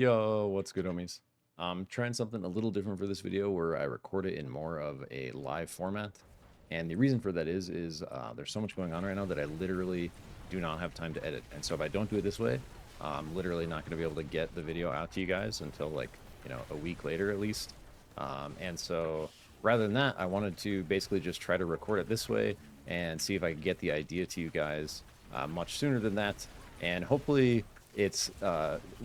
Yo, what's good, homies? I'm trying something a little different for this video where I record it in more of a live format. And the reason for that is there's so much going on right now that I literally do not have time to edit. And so if I don't do it this way, I'm literally not going to be able to get the video out to you guys until like, a week later at least. And so rather than that, I wanted to basically just try to record it this way and see if I could get the idea to you guys much sooner than that. And hopefully it's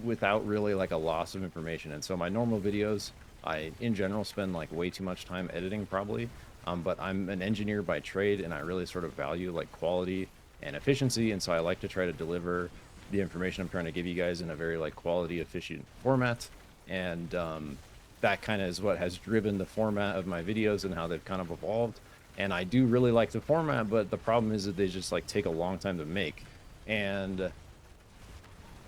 without really like a loss of information. And so my normal videos, I in general spend like way too much time editing probably. But I'm an engineer by trade and I really sort of value like quality and efficiency. And so I like to try to deliver the information I'm trying to give you guys in a very like quality efficient format. And that kind of is what has driven the format of my videos and how they've kind of evolved. And I do really like the format, but the problem is that they just like take a long time to make. And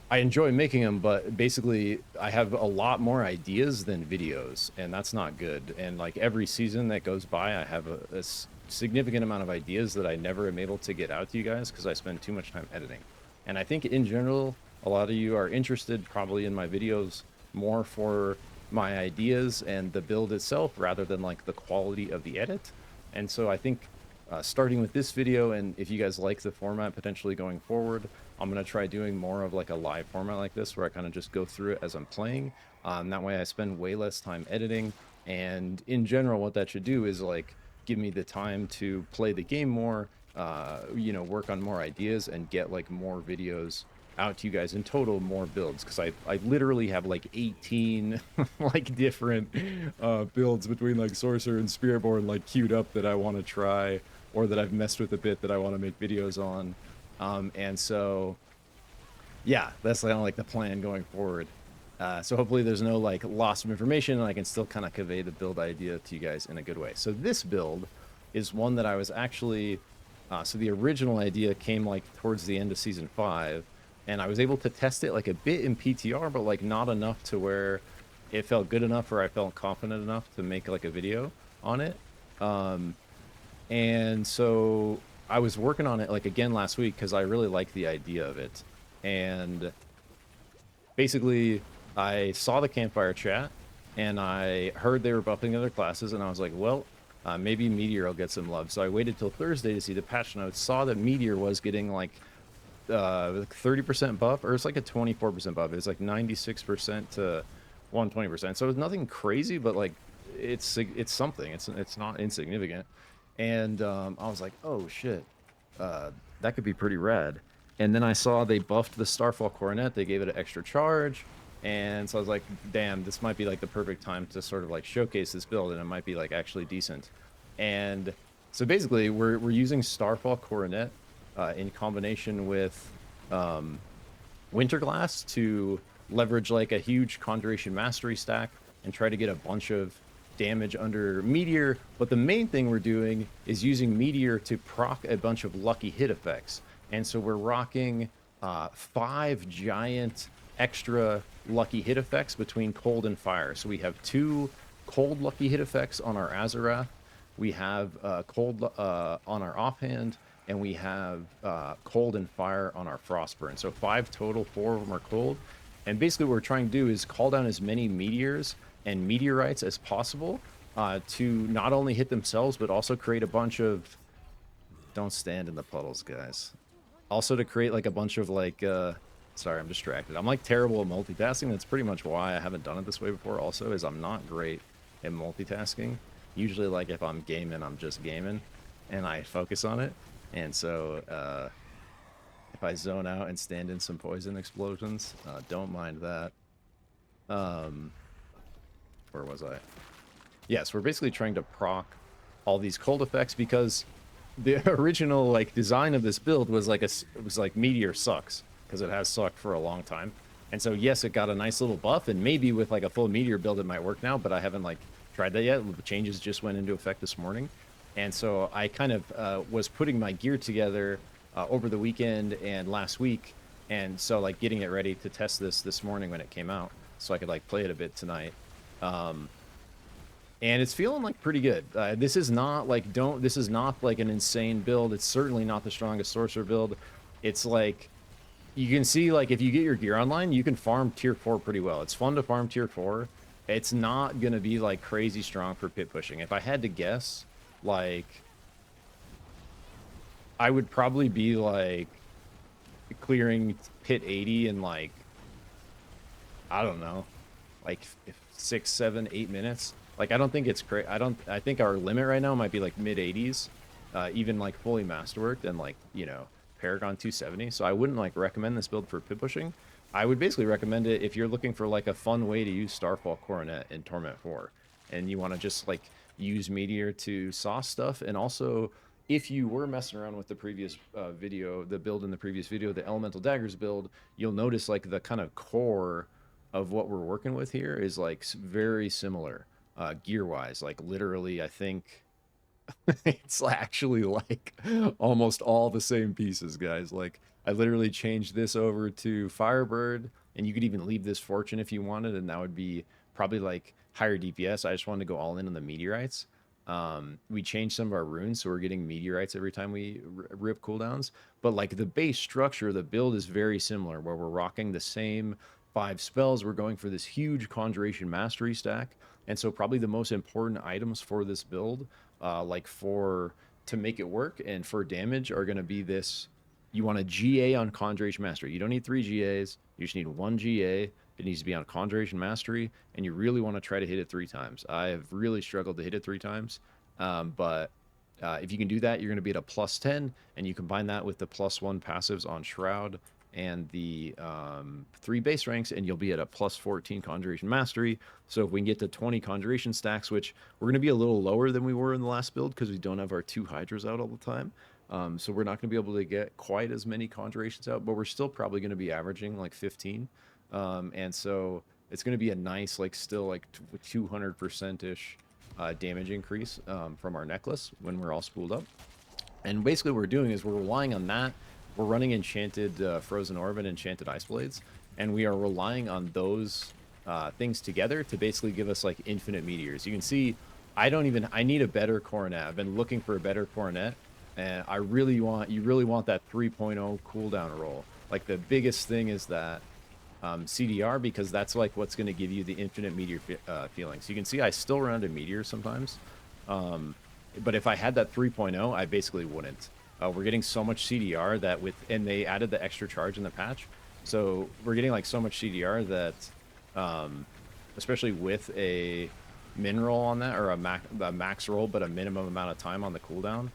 I enjoy making them, but basically I have a lot more ideas than videos, and that's not good. And like every season that goes by, I have a significant amount of ideas that I never am able to get out to you guys because I spend too much time editing. And I think in general, a lot of you are interested probably in my videos more for my ideas and the build itself rather than like the quality of the edit. And so I think starting with this video, and if you guys like the format potentially going forward, I'm going to try doing more of like a live format like this where I kind of just go through it as I'm playing. That way I spend way less time editing. And in general, what that should do is like give me the time to play the game more, work on more ideas and get like more videos out to you guys in total, more builds, because I literally have like 18 like different builds between like Sorcerer and Spiritborn like queued up that I want to try or that I've messed with a bit that I want to make videos on. And so, yeah, that's kind of like the plan going forward. So hopefully there's no like loss of information and I can still kind of convey the build idea to you guys in a good way. So this build is one that I was actually, so the original idea came like towards the end of season 5 and I was able to test it like a bit in PTR, but like not enough to where it felt good enough or I felt confident enough to make like a video on it. And so I was working on it like again last week because I really like the idea of it. And basically I saw the campfire chat and I heard they were buffing other classes and I was like, well, maybe Meteor will get some love. So I waited till Thursday to see the patch notes, saw that Meteor was getting like 30% buff, or it's like a 24% buff. It's like 96% to 120%. So it's nothing crazy, but like it's something. It's not insignificant. And I was like, oh shit, that could be pretty rad. And then I saw they buffed the Starfall Coronet. They gave it an extra charge. And so I was like, damn, this might be like the perfect time to sort of like showcase this build and it might be like actually decent. And so basically we're using Starfall Coronet in combination with Winterglass to leverage like a huge Conjuration Mastery stack and try to get a bunch of damage under Meteor. But the main thing we're doing is using Meteor to proc a bunch of lucky hit effects. And so we're rocking 5 giant extra lucky hit effects between cold and fire. So we have 2 cold lucky hit effects on our Azarath. We have cold on our offhand, and we have cold and fire on our Frostburn. So 5 total, 4 of them are cold. And basically what we're trying to do is call down as many meteors and meteorites as possible to not only hit themselves, but also create a bunch of... Don't stand in the puddles, guys. Also to create like a bunch of like... Sorry, I'm distracted. I'm like terrible at multitasking. That's pretty much why I haven't done it this way before also, is I'm not great at multitasking. Usually like if I'm gaming, I'm just gaming and I focus on it. And so if I zone out and stand in some poison explosions, don't mind that. Where was I? Yes, we're basically trying to proc all these cold effects because the original like design of this build was like it was like Meteor sucks because it has sucked for a long time. And so yes, it got a nice little buff, and maybe with like a full Meteor build it might work now, but I haven't like tried that yet. The changes just went into effect this morning. And so I kind of was putting my gear together over the weekend and last week. And so like getting it ready to test this morning when it came out so I could like play it a bit tonight. And it's feeling like pretty good. This is not like this is not like an insane build. It's certainly not the strongest Sorcerer build. It's like you can see, like, if you get your gear online, you can farm tier 4 pretty well. It's fun to farm tier 4. It's not gonna be like crazy strong for pit pushing. If I had to guess, like, I would probably be like clearing pit 80 in like, I don't know, like 6, 7, 8 minutes. Like, I don't think it's great. I think our limit right now might be like mid 80s, even like fully masterworked and like, you know, Paragon 270. So I wouldn't like recommend this build for pit pushing. I would basically recommend it if you're looking for like a fun way to use Starfall Coronet in Torment 4 and you want to just like use Meteor to sauce stuff. And also, if you were messing around with the previous video, the build in the previous video, the Elemental Daggers build, you'll notice like the kind of core of what we're working with here is like very similar gear wise. Like literally, I think it's actually like almost all the same pieces, guys. Like I literally changed this over to Firebird, and you could even leave this Fortune if you wanted, and that would be probably like higher DPS. I just wanted to go all in on the meteorites. We changed some of our runes, so we're getting meteorites every time we rip cooldowns. But like the base structure, the build is very similar, where we're rocking the same 5 spells. We're going for this huge conjuration mastery stack, and so probably the most important items for this build, like for to make it work and for damage, are going to be this. You want a GA on conjuration mastery. You don't need 3 GAs. You just need 1 GA. It needs to be on conjuration mastery, and you really want to try to hit it 3 times. I have really struggled to hit it 3 times, but if you can do that, you're going to be at a +10, and you combine that with the +1 passives on Shroud and the 3 base ranks, and you'll be at a +14 conjuration mastery. So if we can get to 20 conjuration stacks, which we're going to be a little lower than we were in the last build because we don't have our 2 hydras out all the time. So we're not going to be able to get quite as many conjurations out, but we're still probably going to be averaging like 15. And so it's going to be a nice, like, still like 200%-ish damage increase from our necklace when we're all spooled up. And basically what we're doing is we're relying on that. We're running Enchanted Frozen Orb and Enchanted Ice Blades, and we are relying on those things together to basically give us like infinite meteors. You can see I need a better coronet. I've been looking for a better coronet, and you really want that 3.0 cooldown roll. Like the biggest thing is that CDR, because that's like what's going to give you the infinite meteor feelings. You can see I still run into meteors sometimes, but if I had that 3.0, I basically wouldn't. We're getting so much CDR that and they added the extra charge in the patch, so we're getting like so much CDR that, especially with a min roll on that, or a max roll but a minimum amount of time on the cooldown,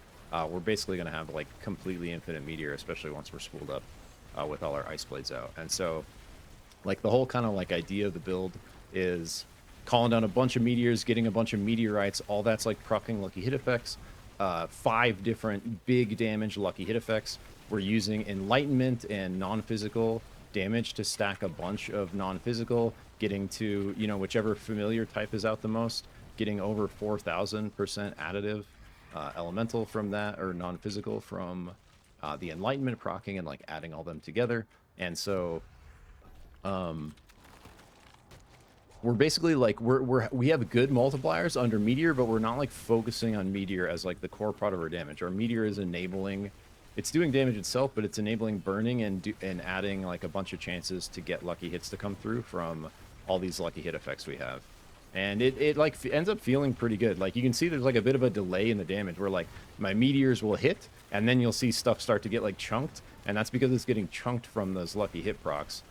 we're basically going to have like completely infinite meteor, especially once we're spooled up with all our ice blades out. And so like the whole kind of like idea of the build is calling down a bunch of meteors, getting a bunch of meteorites. All that's like proccing lucky hit effects. 5 different big damage lucky hit effects. We're using enlightenment and non-physical damage to stack a bunch of non-physical, getting to, you know, whichever familiar type is out the most, getting over 4,000% additive elemental from that, or non-physical from the enlightenment proccing, and like adding all them together. And so we're basically like we have good multipliers under meteor, but we're not like focusing on meteor as like the core part of our damage. Our meteor is enabling, it's doing damage itself, but it's enabling burning and adding like a bunch of chances to get lucky hits to come through from all these lucky hit effects we have. And it like ends up feeling pretty good. Like you can see there's like a bit of a delay in the damage where like my meteors will hit and then you'll see stuff start to get like chunked, and that's because it's getting chunked from those lucky hit procs,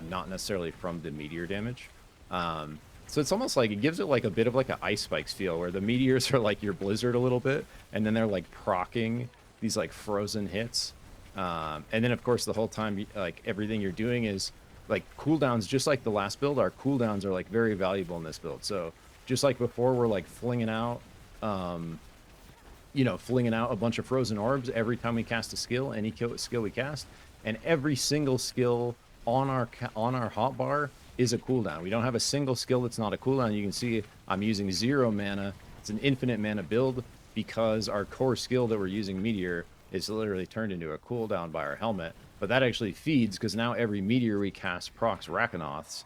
not necessarily from the meteor damage. So it's almost like it gives it like a bit of like an Ice Spikes feel, where the meteors are like your blizzard a little bit, and then they're like proccing these like frozen hits. And then of course the whole time, like everything you're doing is like cooldowns. Just like the last build, our cooldowns are like very valuable in this build. So just like before, we're like flinging out a bunch of frozen orbs every time we cast a skill, any skill we cast, and every single skill on our hotbar is a cooldown. We don't have a single skill that's not a cooldown. You can see I'm using 0 mana. It's an infinite mana build because our core skill that we're using, Meteor, is literally turned into a cooldown by our helmet. But that actually feeds, because now every meteor we cast procs Rakanoths,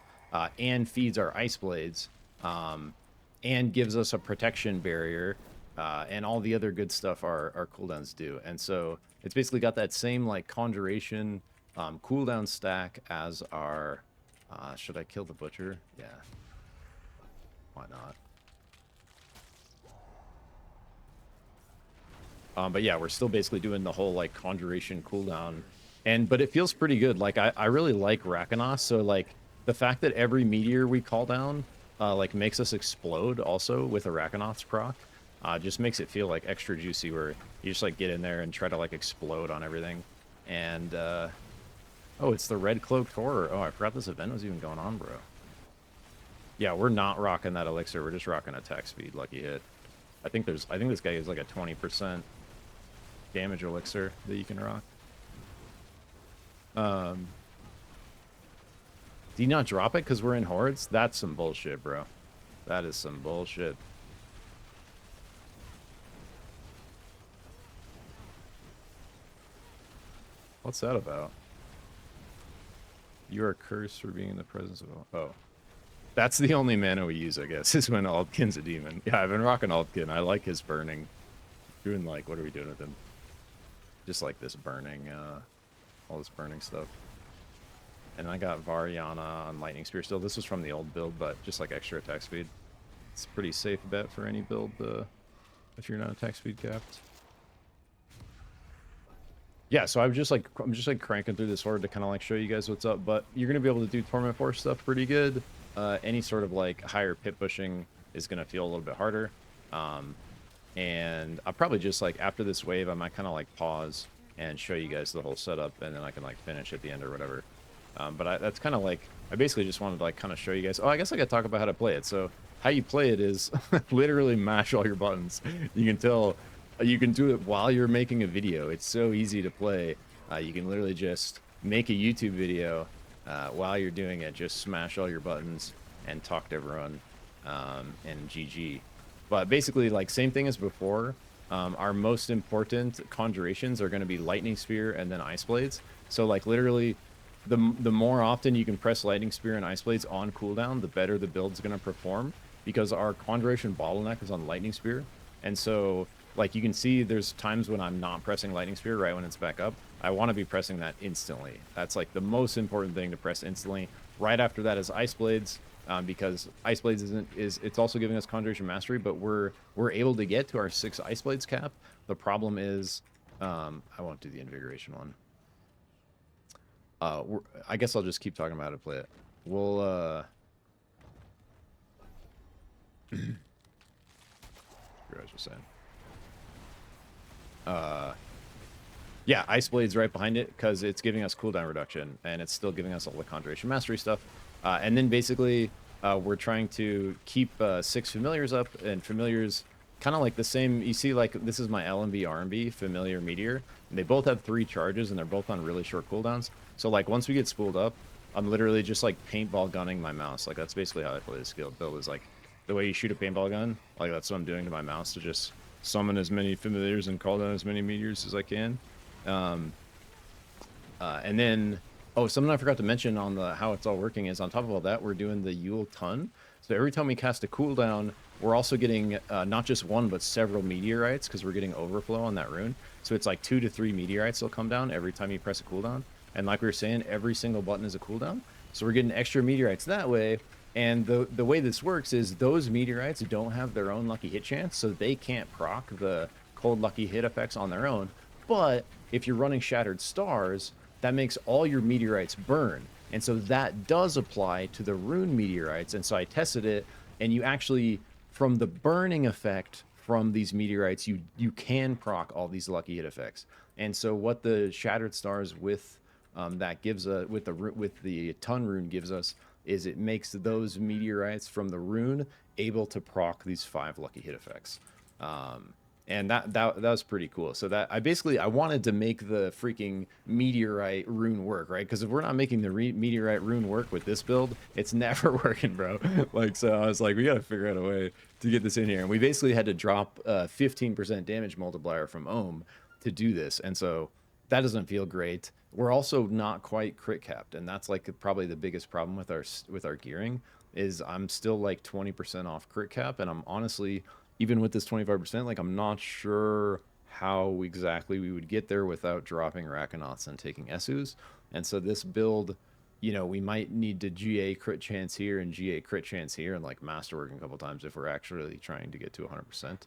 and feeds our Ice Blades, and gives us a protection barrier, and all the other good stuff our cooldowns do. And so it's basically got that same like conjuration cooldown stack as our... should I kill the butcher? Yeah. Why not? But yeah, we're still basically doing the whole like conjuration cooldown, but it feels pretty good. Like I really like Rakanos, so like the fact that every meteor we call down like makes us explode also with a Rakanos proc just makes it feel like extra juicy, where you just like get in there and try to like explode on everything. And oh, it's the red cloaked horror. Oh, I forgot this event was even going on, bro. Yeah, we're not rocking that elixir. We're just rocking attack speed, lucky hit. I think this guy is like a 20% damage elixir that you can rock. Do you not drop it because we're in hordes? That's some bullshit, bro. That is some bullshit. What's that about? You are cursed for being in the presence of... Oh. That's the only mana we use, I guess, is when Aldkin's a demon. Yeah, I've been rocking Aldkin. I like his burning. Doing like, what are we doing with him? Just like this burning, all this burning stuff. And I got Variana on Lightning Spear still. This was from the old build, but just like extra attack speed. It's a pretty safe bet for any build if you're not attack speed capped. Yeah, so I'm just like cranking through this horde to kind of like show you guys what's up. But you're gonna be able to do Torment Force stuff pretty good. Any sort of like higher pit pushing is gonna feel a little bit harder. And I'll probably just like after this wave, I might kind of like pause and show you guys the whole setup, and then I can like finish at the end or whatever. But that's kind of like, I basically just wanted to like kind of show you guys. Oh, I guess I got to talk about how to play it. So how you play it is literally mash all your buttons. You can tell, you can do it while you're making a video. It's so easy to play. You can literally just make a YouTube video while you're doing it. Just smash all your buttons and talk to everyone and GG. But basically, like, same thing as before. Our most important conjurations are going to be Lightning Spear and then Ice Blades. So, like, literally, the more often you can press Lightning Spear and Ice Blades on cooldown, the better the build's going to perform, because our conjuration bottleneck is on Lightning Spear. And so, like, you can see there's times when I'm not pressing Lightning Spear right when it's back up. I want to be pressing that instantly. That's, like, the most important thing to press instantly. Right after that is Ice Blades. Because Ice Blades it's also giving us Conjuration Mastery, but we're able to get to our 6 Ice Blades cap. The problem is, I won't do the Invigoration one. I guess I'll just keep talking about how to play it. We'll what was I just saying? Yeah, Ice Blade's right behind it because it's giving us cooldown reduction, and it's still giving us all the Conjuration Mastery stuff. And then basically, we're trying to keep 6 Familiars up, and Familiars kind of like the same. You see, like, this is my LMB RMB Familiar Meteor, and they both have 3 charges, and they're both on really short cooldowns. So, like, once we get spooled up, I'm literally just, like, paintball gunning my mouse. Like, that's basically how I play this skill build, is, like, the way you shoot a paintball gun. Like, that's what I'm doing to my mouse, to just summon as many Familiars and call down as many Meteors as I can. And then, oh, something I forgot to mention on the how it's all working is, on top of all that, we're doing the Yule Ton. So every time we cast a cooldown, we're also getting not just 1, but several meteorites, because we're getting overflow on that rune. So it's like 2 to 3 meteorites will come down every time you press a cooldown. And like we were saying, every single button is a cooldown. So we're getting extra meteorites that way. And the way this works is those meteorites don't have their own lucky hit chance, so they can't proc the cold lucky hit effects on their own. But if you're running Shattered Stars, that makes all your meteorites burn. And so that does apply to the rune meteorites. And so I tested it, and you actually, from the burning effect from these meteorites, you can proc all these lucky hit effects. And so what the Shattered Stars with that gives with the Ton rune gives us is it makes those meteorites from the rune able to proc these 5 lucky hit effects. And that was pretty cool. So that I wanted to make the freaking meteorite rune work, right? Because if we're not making the meteorite rune work with this build, it's never working, bro. Like, so I was like, we gotta figure out a way to get this in here. And we basically had to drop 15% damage multiplier from Ohm to do this. And so that doesn't feel great. We're also not quite crit capped, and that's like probably the biggest problem with our gearing is I'm still like 20% off crit cap, and I'm honestly, even with this 25%, like, I'm not sure how exactly we would get there without dropping Rakanos and taking Esus. And so this build, you know, we might need to GA crit chance here and GA crit chance here and like masterwork a couple times if we're actually trying to get to 100%.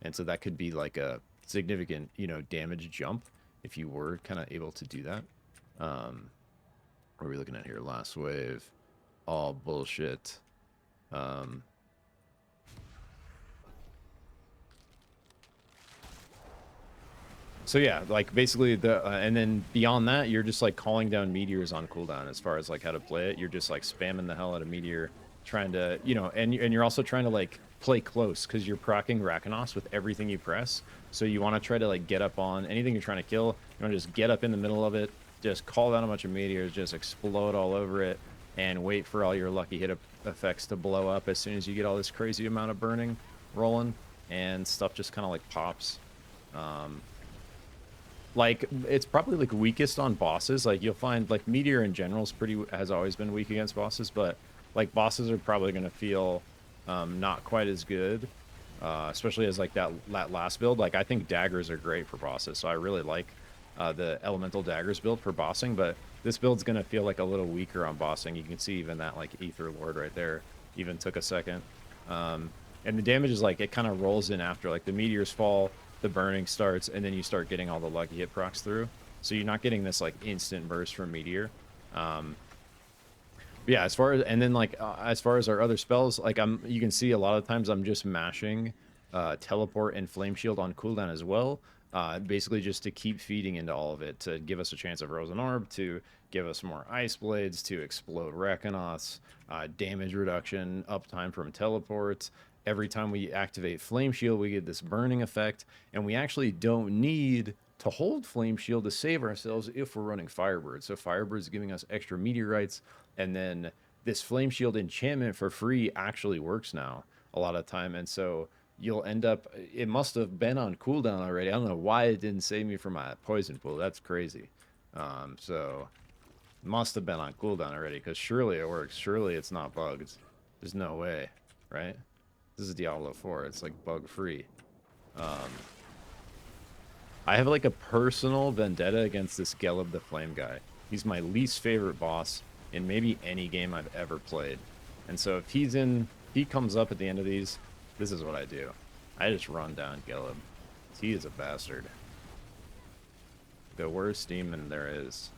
And so that could be like a significant, you know, damage jump if you were kind of able to do that. What are we looking at here? Last wave. All bullshit. So yeah, like basically and then beyond that, you're just like calling down meteors on cooldown as far as like how to play it. You're just like spamming the hell out of meteor, trying to, you know, and you're also trying to like play close because you're proccing Rakanos with everything you press. So you want to try to like get up on anything you're trying to kill. You want to just get up in the middle of it, just call down a bunch of meteors, just explode all over it, and wait for all your lucky hit effects to blow up as soon as you get all this crazy amount of burning rolling, and stuff just kind of like pops. Like it's probably like weakest on bosses. Like you'll find like meteor in general is has always been weak against bosses, but like bosses are probably going to feel not quite as good, especially as like that last build. Like I think daggers are great for bosses, so I really like the elemental daggers build for bossing, but this build's going to feel like a little weaker on bossing. You can see even that like Ether Lord right there even took a second. And the damage is like it kind of rolls in after, like the meteors fall, the burning starts, and then you start getting all the lucky hit procs through. So you're not getting this like instant burst from meteor. Yeah, as far as, and then like as far as our other spells, like you can see a lot of times I'm just mashing teleport and flame shield on cooldown as well, basically just to keep feeding into all of it, to give us a chance of Rose and Orb, to give us more ice blades, to explode Rakanos, damage reduction, uptime from teleports. Every time we activate flame shield, we get this burning effect, and we actually don't need to hold flame shield to save ourselves if we're running Firebird. So Firebird's giving us extra meteorites, and then this flame shield enchantment for free actually works now a lot of time. And so you'll end up, it must have been on cooldown already. I don't know why it didn't save me from my poison pool. That's crazy. So must have been on cooldown already, because surely it works. Surely it's not bugged. There's no way, right? This is Diablo 4. It's like bug free. I have like a personal vendetta against this Gelib the Flame guy. He's my least favorite boss in maybe any game I've ever played. And so if he comes up at the end of these, this is what I do. I just run down Gelib. He is a bastard. The worst demon there is.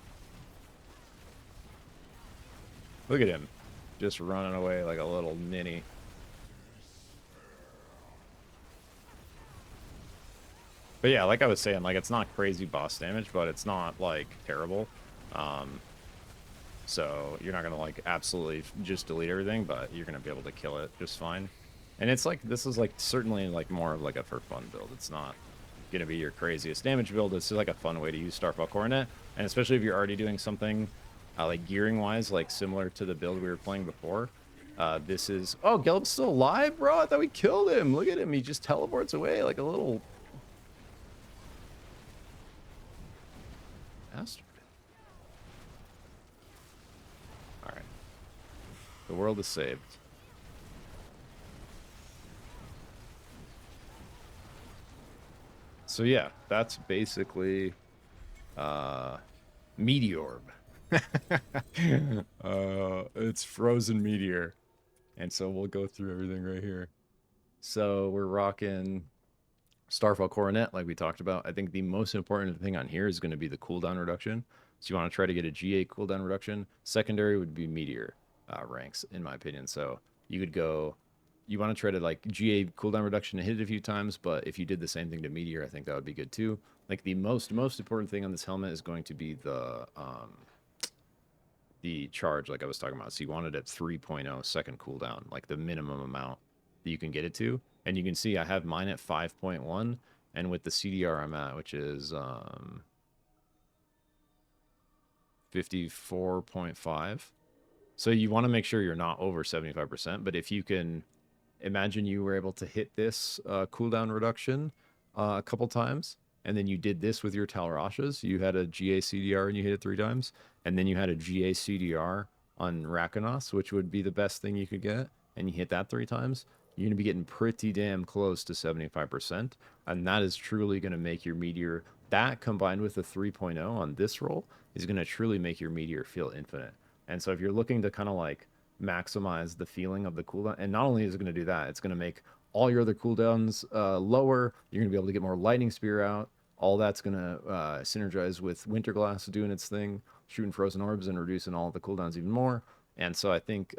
Look at him. Just running away like a little ninny. But yeah, like I was saying, like it's not crazy boss damage, but it's not like terrible. So you're not gonna like absolutely just delete everything, but you're gonna be able to kill it just fine. And it's like, this is like certainly like more of like a for fun build. It's not gonna be your craziest damage build. It's just like a fun way to use Starfall Coronet, and especially if you're already doing something like gearing wise, like similar to the build we were playing before. This is, oh, Gelb's still alive, bro. I thought we killed him. Look at him. He just teleports away like a little bastard. All right, the world is saved. So yeah, that's basically METEORB. It's frozen meteor, and so we'll go through everything right here. So we're rocking Starfall Coronet, like we talked about. I think the most important thing on here is going to be the cooldown reduction. So you want to try to get a GA cooldown reduction. Secondary would be meteor ranks, in my opinion. So you could go, you want to try to like GA cooldown reduction and hit it a few times, but if you did the same thing to meteor, I think that would be good too. Like the most important thing on this helmet is going to be the charge, like I was talking about. So you want it at 3.0 second cooldown, like the minimum amount that you can get it to. And you can see I have mine at 5.1, and with the CDR I'm at, which is 54.5. So you want to make sure you're not over 75%, but if you can imagine you were able to hit this cooldown reduction a couple times, and then you did this with your Talrashas, you had a GA CDR and you hit it 3 times, and then you had a GA CDR on Rakanos, which would be the best thing you could get, and you hit that 3 times, you're going to be getting pretty damn close to 75%, and that is truly going to make your meteor that combined with the 3.0 on this roll is going to truly make your meteor feel infinite. And so if you're looking to kind of like maximize the feeling of the cooldown, and not only is it going to do that, it's going to make all your other cooldowns lower. You're going to be able to get more lightning spear out. All that's going to synergize with Winterglass doing its thing, shooting frozen orbs and reducing all the cooldowns even more. And so I think,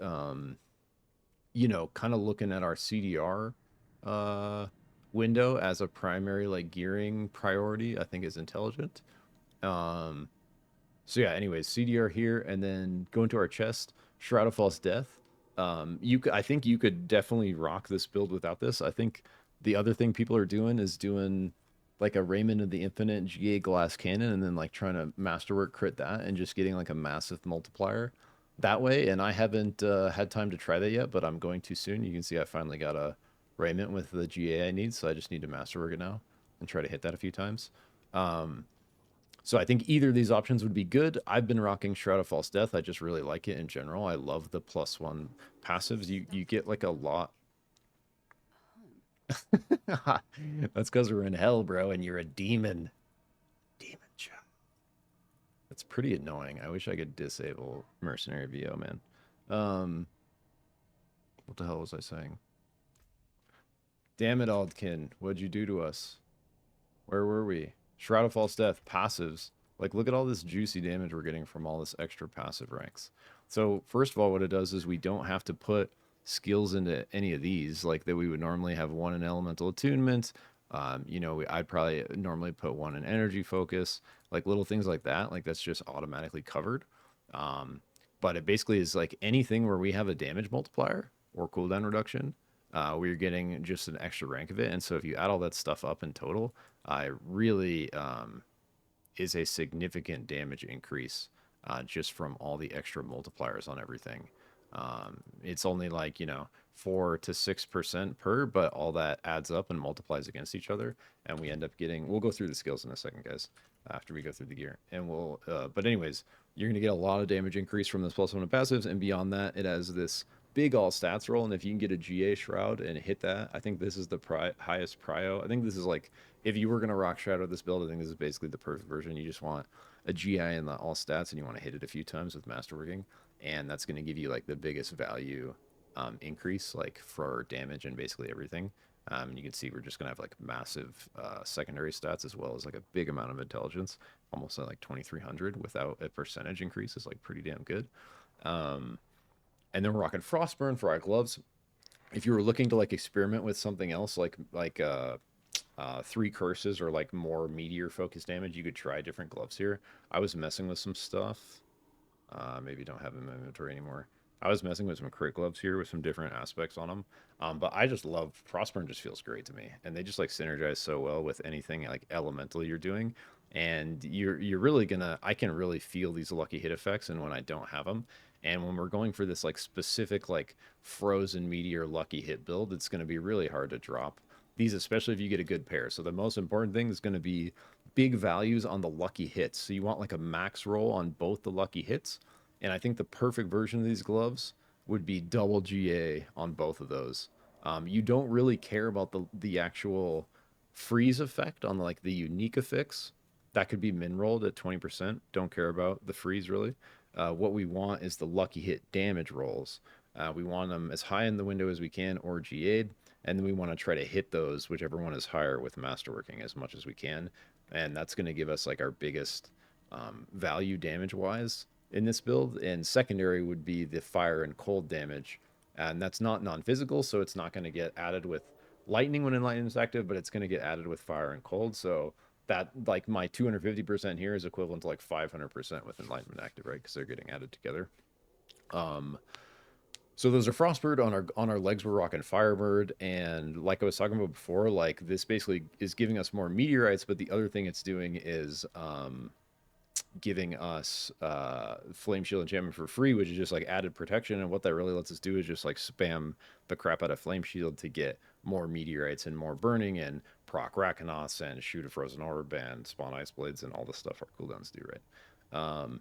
you know, kind of looking at our CDR uh, window as a primary like gearing priority, I think is intelligent. Um, so yeah, anyways, CDR here, and then go into our chest, Shroud of False Death. I think you could definitely rock this build without this. I think the other thing people are doing is doing like a Raymond of the Infinite GA Glass Cannon, and then like trying to masterwork crit that, and just getting like a massive multiplier that way. And I haven't had time to try that yet, but I'm going to soon. You can see I finally got a Raymond with the GA I need, so I just need to masterwork it now and try to hit that a few times. So I think either of these options would be good. I've been rocking Shroud of False Death. I just really like it in general. I love the +1 passives. You get like a lot. That's because we're in hell, bro, and you're a demon. Demon child. That's pretty annoying. I wish I could disable Mercenary VO, man. What the hell was I saying? Damn it, Aldkin. What'd you do to us? Where were we? Shroud of False Death, passives. Like, look at all this juicy damage we're getting from all this extra passive ranks. So, first of all, what it does is we don't have to put skills into any of these, like that we would normally have one in Elemental Attunement. You know, I'd probably normally put one in Energy Focus, like little things like that. Like, that's just automatically covered. Um, but it basically is like anything where we have a damage multiplier or cooldown reduction, we're getting just an extra rank of it. And so, if you add all that stuff up in total, really is a significant damage increase just from all the extra multipliers on everything. It's only like, you know, 4 to 6% per, but all that adds up and multiplies against each other. And we end up getting, we'll go through the skills in a second, guys, after we go through the gear. And but anyways, you're going to get a lot of damage increase from this +1 passives. And beyond that, it has this big all stats roll, and if you can get a GA Shroud and hit that, I think this is the highest prio. I think this is like, if you were going to rock Shadow this build, I think this is basically the perfect version. You just want a GI in the all stats, and you want to hit it a few times with masterworking, and that's going to give you like the biggest value increase like for damage and basically everything. And you can see we're just going to have like massive secondary stats as well as like a big amount of intelligence, almost at like 2300 without a percentage increase is like pretty damn good. And then we're rocking Frostburn for our gloves. If you were looking to like experiment with something else, like 3 curses or like more meteor focused damage, you could try different gloves here. I was messing with some stuff. Maybe don't have them in my inventory anymore. I was messing with some crit gloves here with some different aspects on them. But I just love Frostburn. Just feels great to me, and they just like synergize so well with anything like elemental you're doing. And you're really gonna, I can really feel these lucky hit effects, and when I don't have them, and when we're going for this like specific like frozen meteor lucky hit build, it's gonna be really hard to drop these, especially if you get a good pair. So the most important thing is going to be big values on the lucky hits. So you want like a max roll on both the lucky hits. And I think the perfect version of these gloves would be double GA on both of those. You don't really care about the actual freeze effect on like the unique affix. That could be min rolled at 20%. Don't care about the freeze really. What we want is the lucky hit damage rolls. We want them as high in the window as we can or GA'd, and then we want to try to hit those, whichever one is higher, with masterworking as much as we can. And that's going to give us like our biggest value damage wise in this build. And secondary would be the fire and cold damage. And that's not non-physical, so it's not going to get added with lightning when enlightenment is active, but it's going to get added with fire and cold. So that, like, my 250% here is equivalent to like 500% with enlightenment active, right? Because they're getting added together. So those are Frostbird. On our legs we're rocking Firebird, and like I was talking about before, like this basically is giving us more meteorites, but the other thing it's doing is giving us Flame Shield enchantment for free, which is just like added protection. And what that really lets us do is just like spam the crap out of Flame Shield to get more meteorites and more burning and proc Rakanos and shoot a frozen orb and spawn ice blades and all the stuff our cooldowns do, right?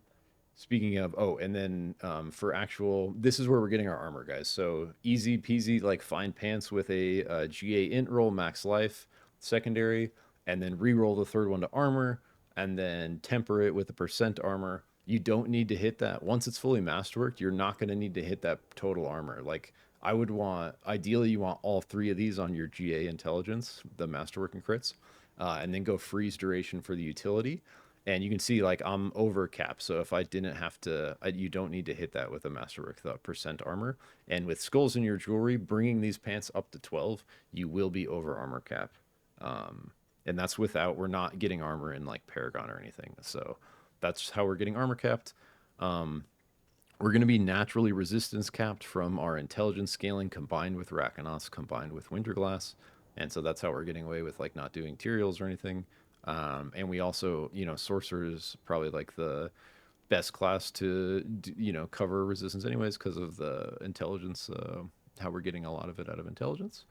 Speaking of, oh, and then for actual, this is where we're getting our armor, guys. So easy peasy, like fine pants with a GA int roll, max life, secondary. and then re-roll the third one to armor, and then temper it with a percent armor. You don't need to hit that. Once it's fully masterworked, you're not going to need to hit that total armor. Like, I would want, ideally, you want all three of these on your GA intelligence, the masterwork and crits, and then go freeze duration for the utility. And you can see, like, I'm over cap. So if I didn't have to, you don't need to hit that with a masterwork, the percent armor. And with skulls in your jewelry, bringing these pants up to 12, you will be over armor cap. And that's without, we're not getting armor in like Paragon or anything. So that's how we're getting armor capped. We're going to be naturally resistance capped from our intelligence scaling combined with Rackonots combined with Winterglass. And so that's how we're getting away with like not doing Tyraels or anything. And we also, Sorcerer is probably like the best class to, cover resistance anyways because of the intelligence, how we're getting a lot of it out of intelligence.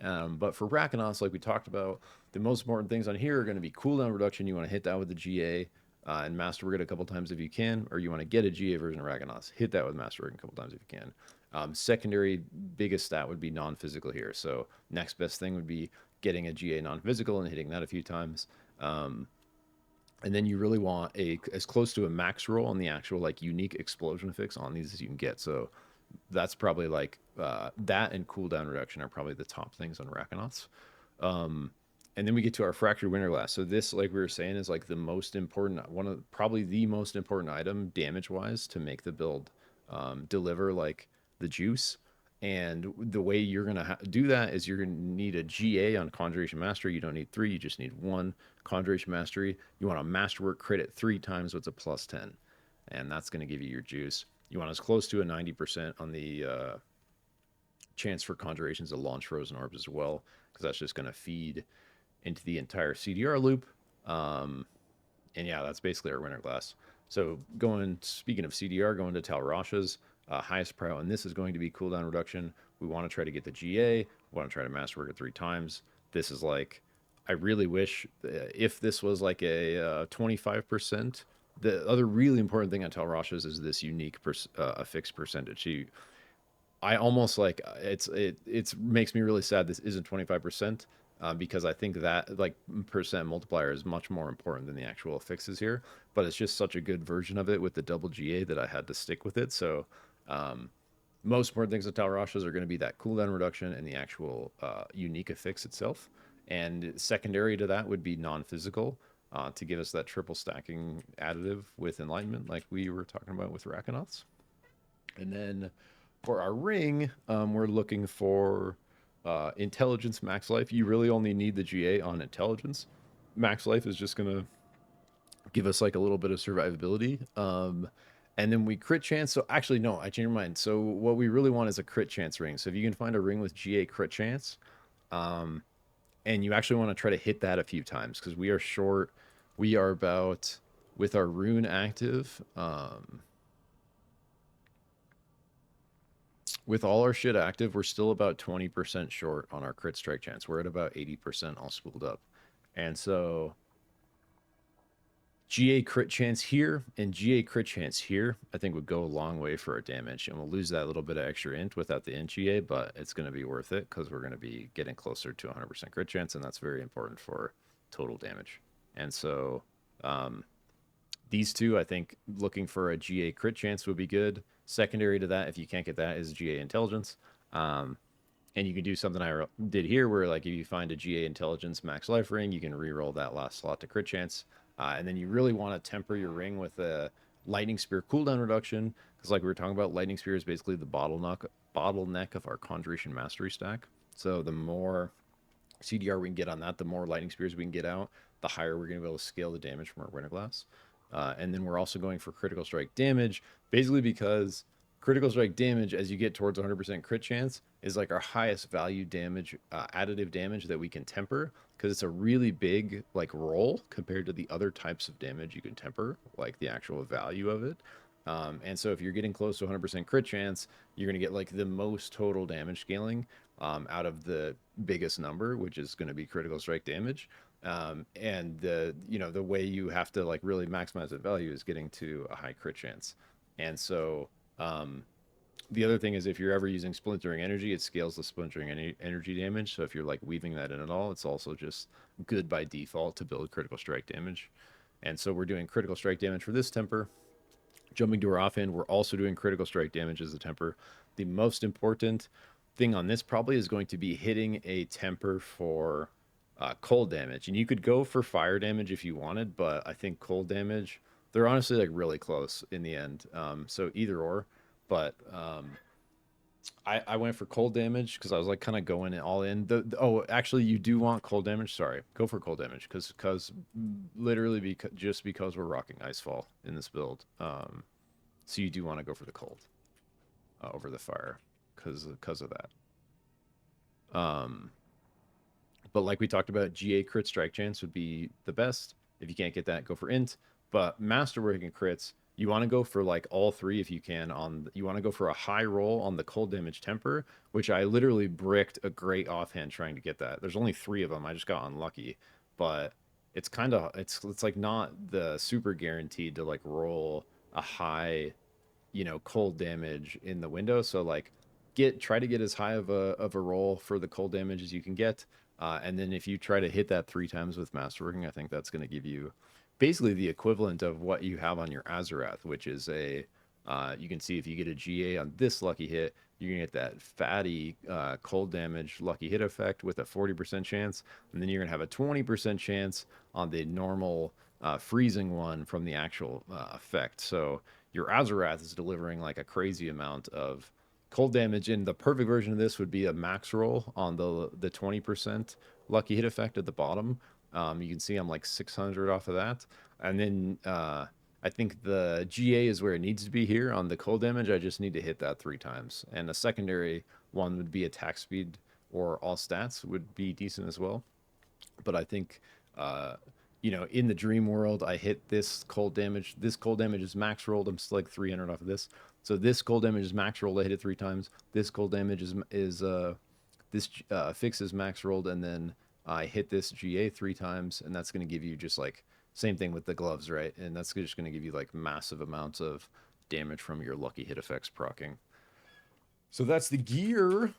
But for Rackonots, like we talked about, the most important things on here are going to be cooldown reduction. You want to hit that with the GA and Masterwork it a couple times if you can, or you want to get a GA version of Rackonots, hit that with Masterwork a couple times if you can. Secondary biggest stat would be non-physical here. So next best thing would be getting a GA non-physical and hitting that a few times. And then you really want as close to a max roll on the actual like unique explosion fix on these as you can get. So that's probably like that and cooldown reduction are probably the top things on Rackonauts. And then we get to our fractured winterglass. So this, like we were saying, is like the most important, one of probably the most important item damage wise to make the build deliver like the juice. And the way you're going to do that is you're going to need a GA on Conjuration Mastery. You don't need 3, you just need 1 Conjuration Mastery. You want a Masterwork crit at 3 times, so it's a plus 10. And that's going to give you your juice. You want as close to a 90% on the chance for Conjurations to launch Frozen Orbs as well, because that's just going to feed into the entire CDR loop. And yeah, that's basically our Winterglass. So speaking of CDR, going to Talrash's, highest pro, and this is going to be cooldown reduction. We want to try to get the GA. We want to try to Masterwork it 3 times. This is like, I really wish if this was like a 25%. The other really important thing on Talrash's is this unique affix percentage. I almost like it makes me really sad this isn't 25%. Because I think that like percent multiplier is much more important than the actual affixes here, but it's just such a good version of it with the double GA that I had to stick with it. So most important things with Talrashas are going to be that cooldown reduction and the actual unique affix itself. And secondary to that would be non-physical to give us that triple stacking additive with Enlightenment like we were talking about with Rackonauts. And then for our ring, we're looking for intelligence max life. You really only need the GA on intelligence. Max life is just going to give us like a little bit of survivability. And then we crit chance. So actually, no, I changed my mind. So what we really want is a crit chance ring. So if you can find a ring with GA crit chance, and you actually want to try to hit that a few times because we are short. We are about, with our rune active, with all our shit active, we're still about 20% short on our crit strike chance. We're at about 80% all spooled up. And so GA crit chance here and GA crit chance here, I think would go a long way for our damage. And we'll lose that little bit of extra int without the int GA, but it's going to be worth it because we're going to be getting closer to 100% crit chance, and that's very important for total damage. And so these two, I think looking for a GA crit chance would be good. Secondary to that, if you can't get that, is GA intelligence. And you can do something I did here where like if you find a GA intelligence max life ring, you can re-roll that last slot to crit chance. And then you really want to temper your ring with a lightning spear cooldown reduction, because like we were talking about, lightning spear is basically the bottleneck of our conjuration mastery stack. So the more CDR we can get on that, the more lightning spears we can get out, the higher we're going to be able to scale the damage from our Winterglass. And then we're also going for critical strike damage, basically because critical strike damage, as you get towards 100% crit chance, is like our highest value damage, additive damage that we can temper, because it's a really big like roll compared to the other types of damage you can temper, like the actual value of it. And so if you're getting close to 100% crit chance, you're going to get like the most total damage scaling out of the biggest number, which is going to be critical strike damage. And the way you have to like really maximize that value is getting to a high crit chance. And so The other thing is if you're ever using splintering energy, it scales the splintering energy damage. So if you're like weaving that in at all, it's also just good by default to build critical strike damage. And so we're doing critical strike damage for this temper. Jumping to our offhand, we're also doing critical strike damage as a temper. The most important thing on this probably is going to be hitting a temper for cold damage. And you could go for fire damage if you wanted, but I think cold damage, they're honestly like really close in the end. So either or. But I went for cold damage because I was like kind of going all in. Oh, actually, you do want cold damage. Sorry, go for cold damage because literally just because we're rocking Icefall in this build. So you do want to go for the cold over the fire because of that. But like we talked about, GA crit strike chance would be the best. If you can't get that, go for int. But masterwork and crits, you want to go for like all three if you can. You want to go for a high roll on the cold damage temper, which I literally bricked a great offhand trying to get that. There's only 3 of them. I just got unlucky, but it's kind of it's like not the super guaranteed to like roll a high, cold damage in the window. So like try to get as high of a roll for the cold damage as you can get. And then if you try to hit that 3 times with masterworking, I think that's going to give you basically the equivalent of what you have on your Azarath, which is you can see if you get a GA on this lucky hit, you're going to get that fatty cold damage lucky hit effect with a 40% chance. And then you're going to have a 20% chance on the normal freezing one from the actual effect. So your Azarath is delivering like a crazy amount of cold damage, and the perfect version of this would be a max roll on the 20% lucky hit effect at the bottom. You can see I'm like 600 off of that, and then I think the GA is where it needs to be here on the cold damage. I just need to hit that 3 times, and a secondary one would be attack speed or all stats would be decent as well. But I think in the dream world, I hit this cold damage. This cold damage is max rolled. I'm still like 300 off of this. So this cold damage is max rolled. I hit it 3 times. This cold damage is this fix is max rolled, and then I hit this GA 3 times, and that's going to give you just like same thing with the gloves, right? And that's just going to give you like massive amounts of damage from your lucky hit effects proccing. So that's the gear.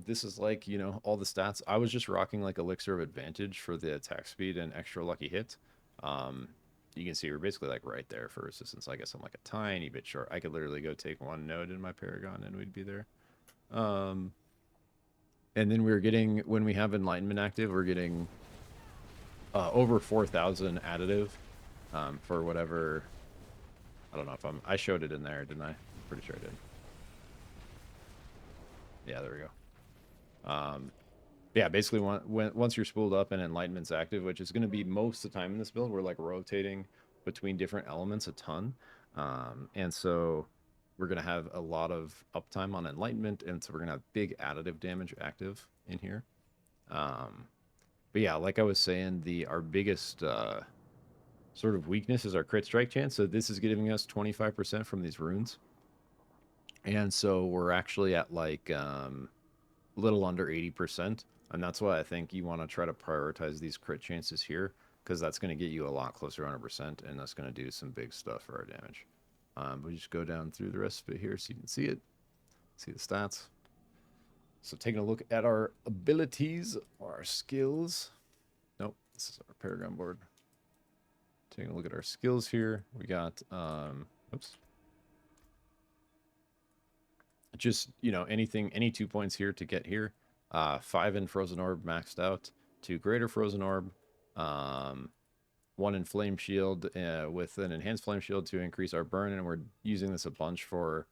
This is like, all the stats. I was just rocking like Elixir of Advantage for the attack speed and extra lucky hit. You can see we're basically like right there for resistance. I guess I'm like a tiny bit short. I could literally go take 1 node in my Paragon and we'd be there. And then we're getting, when we have Enlightenment active, we're getting over 4,000 additive for whatever. I don't know if I showed it in there, didn't I? Pretty sure I did. Yeah, there we go. Yeah, basically once you're spooled up and Enlightenment's active, which is going to be most of the time in this build, we're like rotating between different elements a ton. And so we're going to have a lot of uptime on Enlightenment, and so we're going to have big additive damage active in here. But yeah, like I was saying, our biggest sort of weakness is our crit strike chance. So this is giving us 25% from these runes. And so we're actually at like a little under 80%. And that's why I think you want to try to prioritize these crit chances here, because that's going to get you a lot closer to 100%, and that's going to do some big stuff for our damage. We just go down through the rest of it here so you can see it, see the stats. So taking a look at our abilities, our skills. Nope, this is our Paragon board. Taking a look at our skills here. We got, oops. Just, any 2 points here to get here. 5 in Frozen Orb maxed out. 2 Greater Frozen Orb. 1 in Flame Shield with an Enhanced Flame Shield to increase our burn. And we're using this a bunch for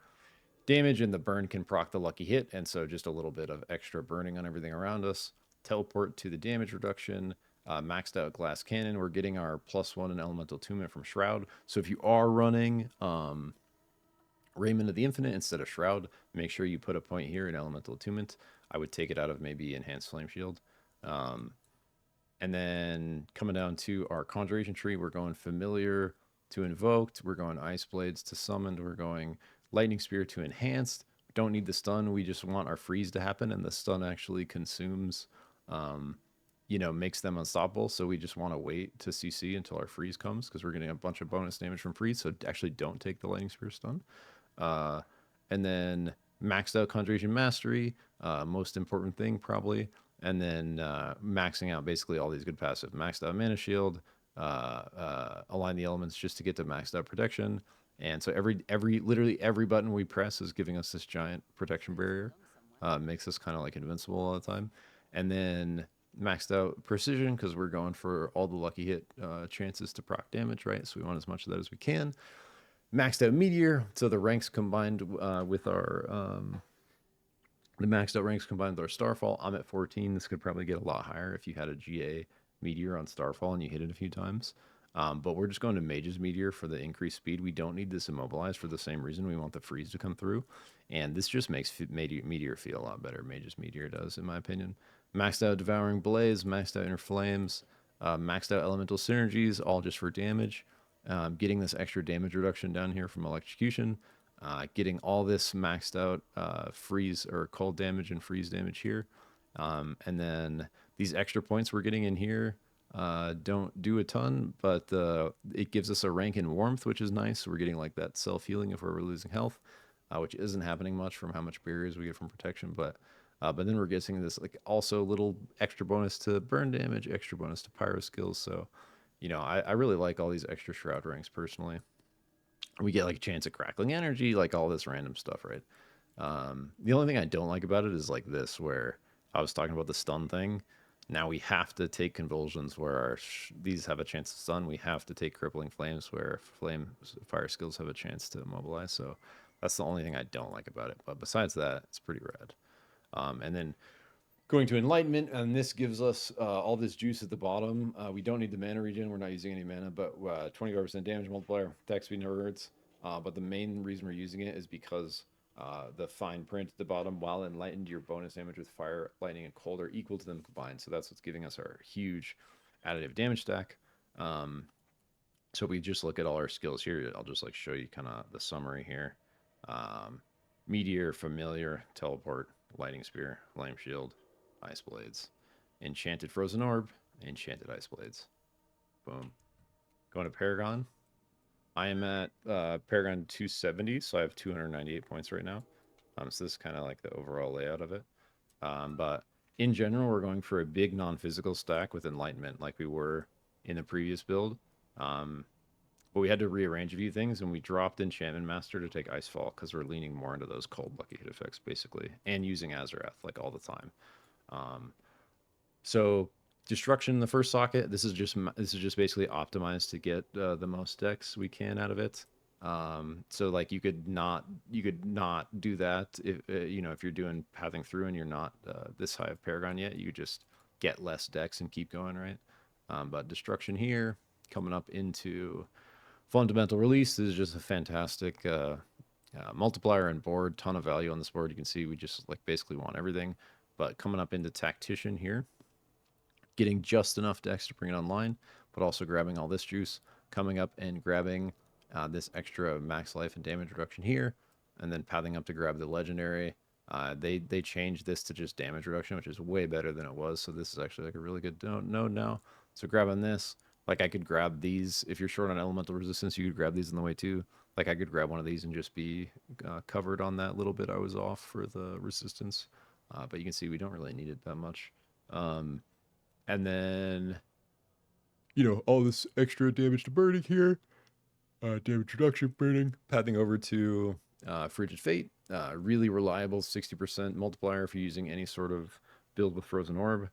damage, and the burn can proc the lucky hit. And so just a little bit of extra burning on everything around us. Teleport to the damage reduction. Maxed out Glass Cannon. We're getting our +1 in Elemental Attunement from Shroud. So if you are running Raiment of the Infinite instead of Shroud, make sure you put a point here in Elemental Attunement. I would take it out of maybe Enhanced Flame Shield. And then coming down to our Conjuration tree, we're going Familiar to Invoked. We're going Ice Blades to Summoned. We're going Lightning Spear to Enhanced. We don't need the stun. We just want our freeze to happen, and the stun actually consumes, makes them unstoppable. So we just want to wait to CC until our freeze comes, because we're getting a bunch of bonus damage from freeze. So actually don't take the Lightning Spear stun. And then maxed out Conjuration Mastery, most important thing probably. And then maxing out basically all these good passive. Maxed out Mana Shield, align the elements just to get to maxed out protection. And so literally every button we press is giving us this giant protection barrier. Makes us kind of like invincible all the time. And then maxed out precision because we're going for all the lucky hit chances to proc damage, right? So we want as much of that as we can. Maxed out meteor, so the ranks combined with our the maxed out ranks combined with our Starfall. I'm at 14. This could probably get a lot higher if you had a GA Meteor on Starfall and you hit it a few times. But we're just going to Mage's Meteor for the increased speed. We don't need this immobilized for the same reason. We want the freeze to come through. And this just makes Meteor feel a lot better. Mage's Meteor does, in my opinion. Maxed out Devouring Blaze, maxed out Inner Flames, maxed out Elemental Synergies, all just for damage. Getting this extra damage reduction down here from Electrocution. Getting all this maxed out freeze or cold damage and freeze damage here. And then these extra points we're getting in here don't do a ton, but it gives us a rank in warmth, which is nice. We're getting like that self-healing if we're losing health, which isn't happening much from how much barriers we get from protection. But then we're getting this like also little extra bonus to burn damage, extra bonus to pyro skills. So, I really like all these extra shroud ranks personally. We get like a chance at crackling energy, like all this random stuff, right? The only thing I don't like about it is like this, where I was talking about the stun thing. Now we have to take convulsions where these have a chance to stun. We have to take crippling flames where fire skills have a chance to immobilize. So that's the only thing I don't like about it. But besides that, it's pretty rad. And then going to Enlightenment, and this gives us all this juice at the bottom. We don't need the mana regen. We're not using any mana, but 25% damage multiplier. Attack speed never hurts. But the main reason we're using it is because the fine print at the bottom, while enlightened, your bonus damage with fire, lightning, and cold are equal to them combined. So that's what's giving us our huge additive damage stack. So we just look at all our skills here. I'll just like show you kind of the summary here. Meteor, Familiar, Teleport, Lightning Spear, Flame Shield, Ice Blades, Enchanted Frozen Orb, Enchanted Ice Blades. Boom. Going to Paragon. I am at Paragon 270, so I have 298 points right now. So this is kind of like the overall layout of it. But in general, we're going for a big non-physical stack with Enlightenment like we were in the previous build. But we had to rearrange a few things, and we dropped Enchantment Master to take Icefall because we're leaning more into those cold lucky hit effects, basically, and using Azarath like all the time. So destruction in the first socket. This is just basically optimized to get the most decks we can out of it. So like you could not do that if if you're doing pathing through and you're not this high of Paragon yet. You just get less decks and keep going, right? But destruction here coming up into fundamental release. This is just a fantastic multiplier and board. Ton of value on this board. You can see we just like basically want everything. But coming up into tactician here, getting just enough decks to bring it online, but also grabbing all this juice, coming up and grabbing this extra max life and damage reduction here, and then pathing up to grab the legendary. They changed this to just damage reduction, which is way better than it was. So this is actually like a really good node now. So grabbing this, like I could grab these. If you're short on elemental resistance, you could grab these in the way too. Like I could grab one of these and just be covered on that little bit I was off for the resistance. But you can see we don't really need it that much. And then, all this extra damage to burning here. Damage reduction, burning. Pathing over to Frigid Fate. Really reliable 60% multiplier if you're using any sort of build with Frozen Orb.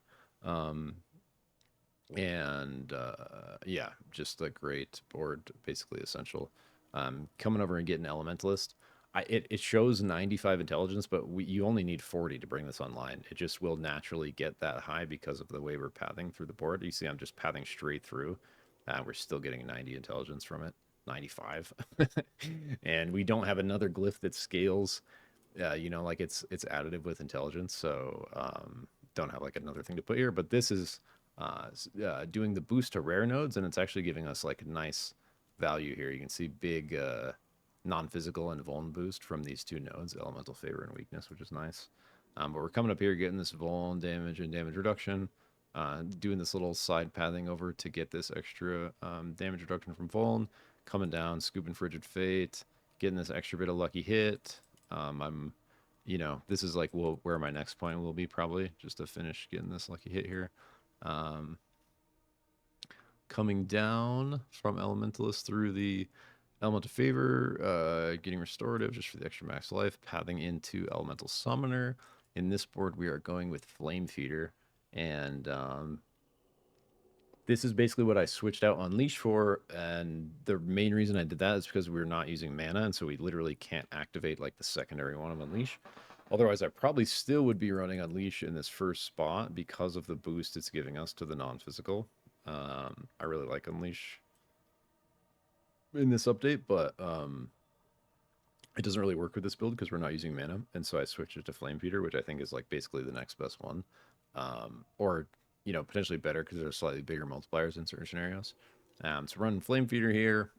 Yeah, just a great board, basically essential. Coming over and getting Elementalist. It shows 95 intelligence, but you only need 40 to bring this online. It just will naturally get that high because of the way we're pathing through the board. You see I'm just pathing straight through. We're still getting 90 intelligence from it. 95. And we don't have another glyph that scales. Like it's additive with intelligence, so don't have like another thing to put here. But this is doing the boost to rare nodes, and it's actually giving us like a nice value here. You can see big non-physical and vuln boost from these two nodes, elemental favor and weakness, which is nice. But we're coming up here getting this vuln damage and damage reduction, doing this little side pathing over to get this extra damage reduction from vuln, coming down, scooping Frigid Fate, getting this extra bit of lucky hit. I'm, you know, this is like where my next point will be probably, just to finish getting this lucky hit here. Coming down from Elementalist through the Elemental Favor, getting Restorative just for the extra max life, pathing into Elemental Summoner. In this board, we are going with Flame Feeder, and this is basically what I switched out Unleash for, and the main reason I did that is because we're not using mana, and so we literally can't activate like the secondary one of Unleash. Otherwise, I probably still would be running Unleash in this first spot because of the boost it's giving us to the non-physical. I really like Unleash in this update, but it doesn't really work with this build because we're not using mana, and so I switched it to Flame Feeder, which I think is like basically the next best one, or you know, potentially better because there's slightly bigger multipliers in certain scenarios. So running Flame Feeder here,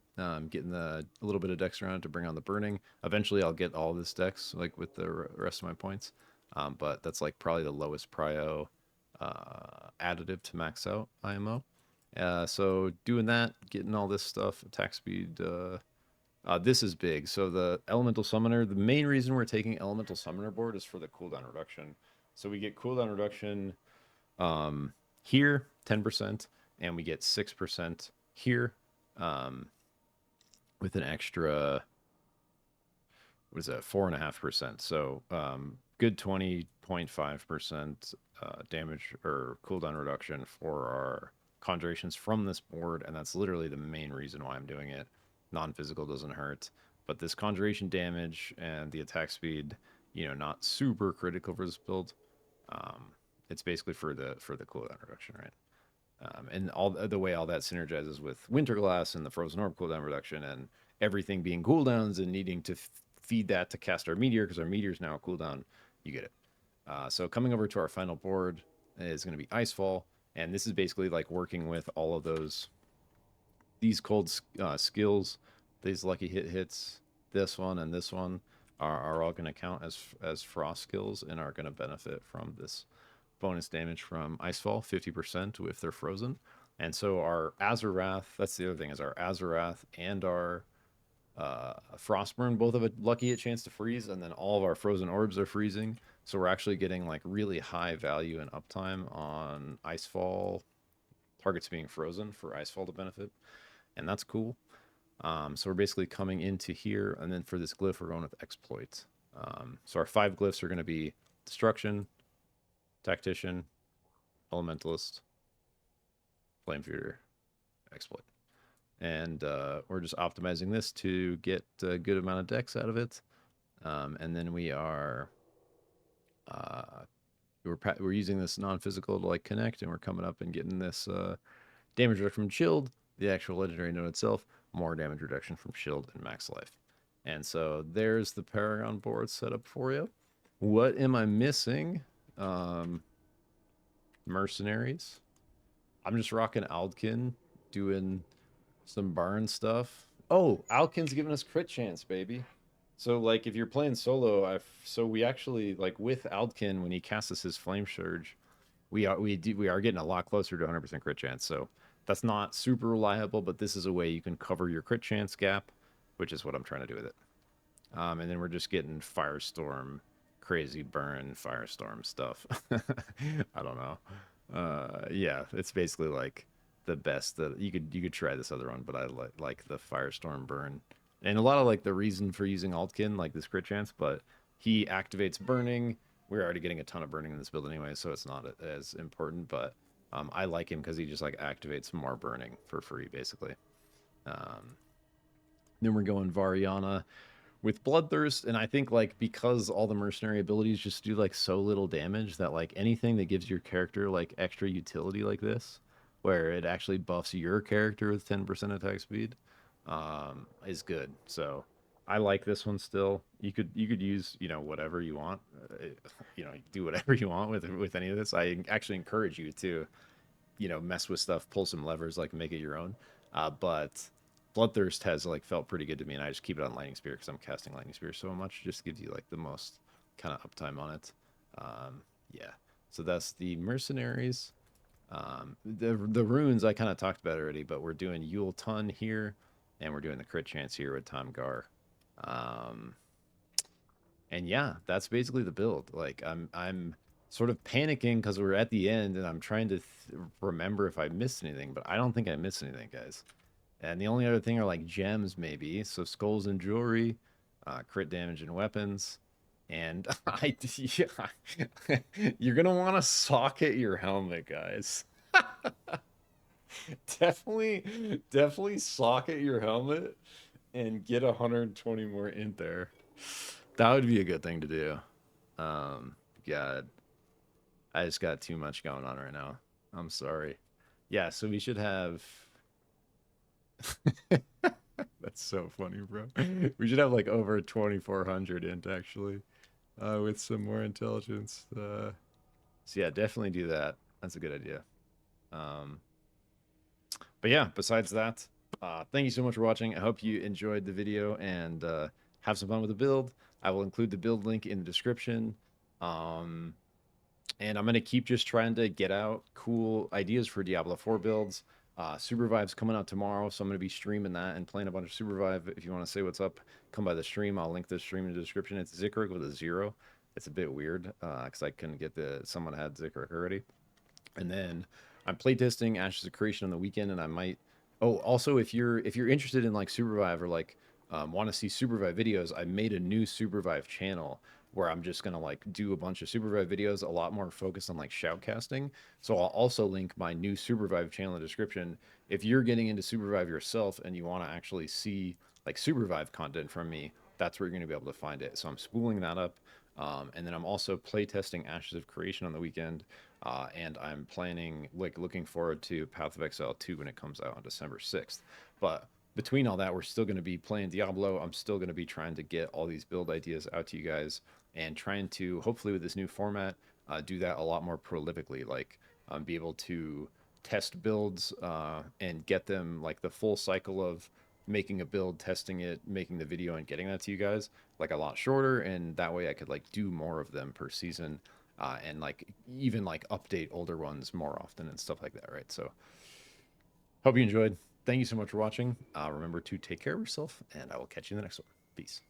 getting a little bit of dex around it to bring on the burning. Eventually, I'll get all this dex like with the rest of my points, but that's like probably the lowest prio additive to max out IMO. So doing that, getting all this stuff, attack speed. This is big. So the Elemental Summoner, the main reason we're taking Elemental Summoner board is for the cooldown reduction. So we get cooldown reduction here, 10%, and we get 6% here with an extra, what is that, 4.5%. So good 20.5% damage or cooldown reduction for our conjurations from this board, and that's literally the main reason why I'm doing it. Non-physical doesn't hurt, but this conjuration damage and the attack speed, you know, not super critical for this build. It's basically for the cooldown reduction, right? And all the way all that synergizes with Winterglass and the Frozen Orb cooldown reduction and everything being cooldowns and needing to feed that to cast our Meteor because our Meteor is now a cooldown. You get it. So coming over to our final board is going to be Icefall, and this is basically like working with all of these cold skills, these lucky hits, this one and this one are all going to count as frost skills and are going to benefit from this bonus damage from Icefall, 50% if they're frozen. And so our Azurath, that's the other thing, is our Azurath and our Frostburn both have a lucky hit chance to freeze, and then all of our frozen orbs are freezing. So we're actually getting like really high value and uptime on Icefall targets being frozen for Icefall to benefit, and that's cool. So we're basically coming into here, and then for this glyph, we're going with Exploit. So our 5 glyphs are going to be Destruction, Tactician, Elementalist, Flame Feeder, Exploit. And we're just optimizing this to get a good amount of dex out of it. And then we are we're using this non-physical to like connect, and we're coming up and getting this damage reduction from shield, the actual legendary node itself, more damage reduction from shield and max life. And so there's the Paragon board set up for you. What am I missing? Mercenaries. I'm just rocking Aldkin, doing some barn stuff. Oh, Aldkin's giving us crit chance, baby. So like if you're playing solo, so we actually like with Aldkin when he casts us his Flame Surge, we are getting a lot closer to 100% crit chance. So that's not super reliable, but this is a way you can cover your crit chance gap, which is what I'm trying to do with it. And then we're just getting Firestorm, crazy burn, Firestorm stuff. I don't know. Yeah, it's basically like the best that you could try this other one, but I like the Firestorm burn. And a lot of like the reason for using Altkin, like this crit chance, but he activates burning. We're already getting a ton of burning in this build anyway, so it's not as important, but I like him because he just like activates more burning for free, basically. Then we're going Variana with Bloodthirst, and I think like because all the mercenary abilities just do like so little damage that like anything that gives your character like extra utility like this, where it actually buffs your character with 10% attack speed, is good. So I like this one still. You could use, you know, whatever you want, you know, do whatever you want with any of this. I actually encourage you to, you know, mess with stuff, pull some levers, like make it your own. But Bloodthirst has like felt pretty good to me, and I just keep it on Lightning Spear because I'm casting Lightning Spear so much. It just gives you like the most kind of uptime on it. Yeah, so that's the Mercenaries. The runes I kind of talked about already, but we're doing Yule Ton here, and we're doing the crit chance here with Tom Gar. Um, and yeah, that's basically the build. Like I'm sort of panicking because we're at the end, and I'm trying to remember if I missed anything, but I don't think I missed anything, guys. And the only other thing are like gems, maybe. So skulls and jewelry, crit damage and weapons. And yeah, you're gonna want to socket your helmet, guys. Definitely socket your helmet and get 120 more in there. That would be a good thing to do. God, I just got too much going on right now. I'm sorry. Yeah, so we should have. That's so funny, bro. We should have like over 2,400 int actually, with some more intelligence. So yeah, definitely do that. That's a good idea. Um, but yeah, besides that, thank you so much for watching. I hope you enjoyed the video and have some fun with the build. I will include the build link in the description. Um, and I'm going to keep just trying to get out cool ideas for Diablo 4 builds. SUPERVIVE's coming out tomorrow, so I'm going to be streaming that and playing a bunch of SUPERVIVE. If you want to say what's up, come by the stream. I'll link the stream in the description. It's Zikrig with a 0. It's a bit weird because I couldn't get someone had Zikrig already. And then I'm playtesting Ashes of Creation on the weekend, and I might. Oh, also, if you're interested in like SUPERVIVE or like want to see SUPERVIVE videos, I made a new SUPERVIVE channel where I'm just gonna like do a bunch of SUPERVIVE videos, a lot more focused on like shoutcasting. So I'll also link my new SUPERVIVE channel in the description. If you're getting into SUPERVIVE yourself and you want to actually see like SUPERVIVE content from me, that's where you're gonna be able to find it. So I'm spooling that up. And then I'm also playtesting Ashes of Creation on the weekend. And I'm planning, like, looking forward to Path of Exile 2 when it comes out on December 6th. But between all that, we're still going to be playing Diablo. I'm still going to be trying to get all these build ideas out to you guys and trying to, hopefully, with this new format, do that a lot more prolifically. Like, be able to test builds and get them, like, the full cycle of making a build, testing it, making the video, and getting that to you guys, like, a lot shorter. And that way I could, like, do more of them per season and like even like update older ones more often and stuff like that, right? So hope you enjoyed. Thank you so much for watching. Remember to take care of yourself, and I will catch you in the next one. Peace.